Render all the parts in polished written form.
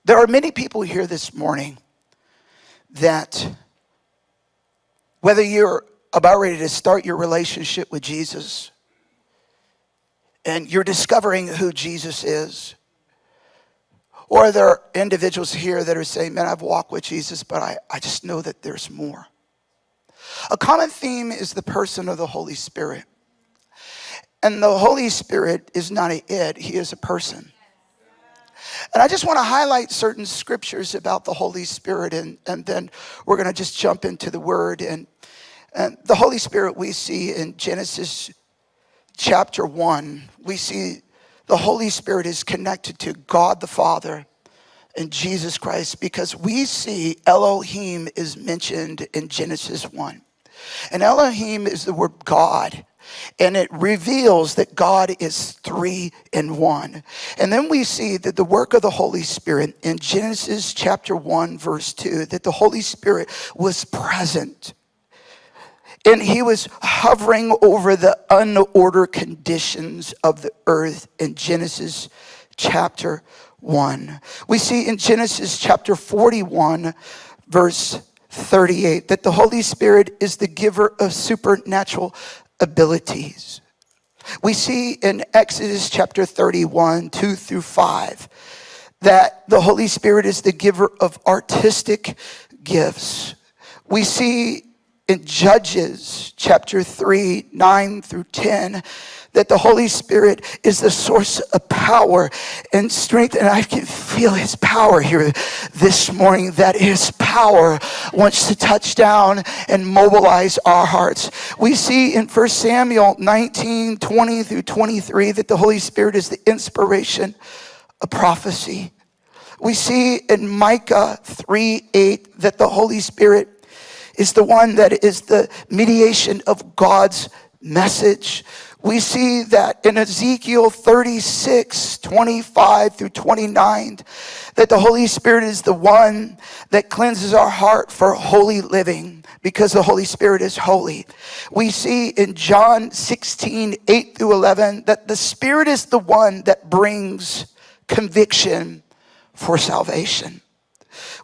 There are many people here this morning that whether you're about ready to start your relationship with Jesus and you're discovering who Jesus is, or there are individuals here that are saying, man, I've walked with Jesus, but I just know that there's more. A common theme is the person of the Holy Spirit. And the Holy Spirit is not an it, he is a person. And I just want to highlight certain scriptures about the Holy Spirit, and then we're going to just jump into the Word. And the Holy Spirit we see in Genesis chapter 1. We see the Holy Spirit is connected to God the Father and Jesus Christ, because we see Elohim is mentioned in Genesis 1. And Elohim is the word God. And it reveals that God is 3 in 1. And then we see that the work of the Holy Spirit in Genesis chapter 1, verse 2, that the Holy Spirit was present. And he was hovering over the unordered conditions of the earth in Genesis chapter 1. We see in Genesis chapter 41, verse 38, that the Holy Spirit is the giver of supernatural abilities. We see in Exodus chapter 31, 2 through 5, that the Holy Spirit is the giver of artistic gifts. We see in Judges chapter 3, 9 through 10, that the Holy Spirit is the source of power and strength. And I can feel his power here this morning, that his power wants to touch down and mobilize our hearts. We see in 1 Samuel 19, 20 through 23, that the Holy Spirit is the inspiration of prophecy. We see in Micah 3, 8, that the Holy Spirit is the one that is the mediation of God's message. We see that in Ezekiel 36, 25 through 29, that the Holy Spirit is the one that cleanses our heart for holy living, because the Holy Spirit is holy. We see in John 16, 8 through 11, that the Spirit is the one that brings conviction for salvation.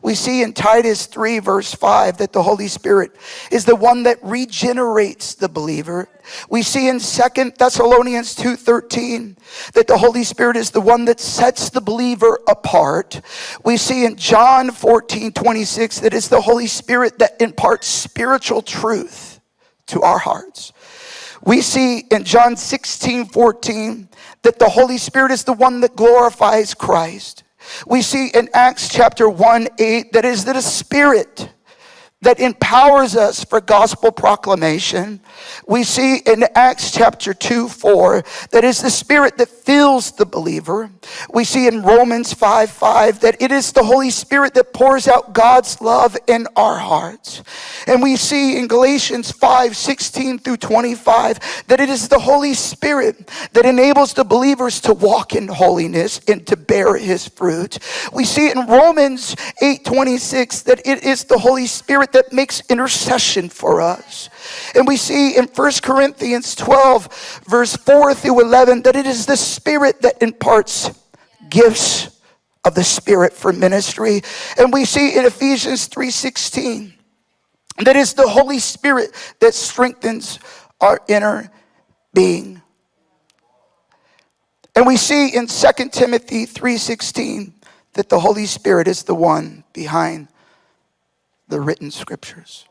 We see in Titus 3, verse 5, that the Holy Spirit is the one that regenerates the believer. We see in 2 Thessalonians 2:13 that the Holy Spirit is the one that sets the believer apart. We see in John 14:26 that it's the Holy Spirit that imparts spiritual truth to our hearts. We see in John 16:14 that the Holy Spirit is the one that glorifies Christ. We see in Acts chapter 1, 8, that is the Spirit that empowers us for gospel proclamation. We see in Acts chapter 2, 4, that is the Spirit that fills the believer. We see in Romans 5, 5, that it is the Holy Spirit that pours out God's love in our hearts. And we see in Galatians 5, 16 through 25, that it is the Holy Spirit that enables the believers to walk in holiness and to bear his fruit. We see in Romans 8, 26, that it is the Holy Spirit that makes intercession for us. And we see in 1 Corinthians 12, verse 4 through 11, that it is the Spirit that imparts gifts of the Spirit for ministry. And we see in Ephesians 3:16, that is the Holy Spirit that strengthens our inner being. And we see in 2 Timothy 3:16, that the Holy Spirit is the one behind the written scriptures.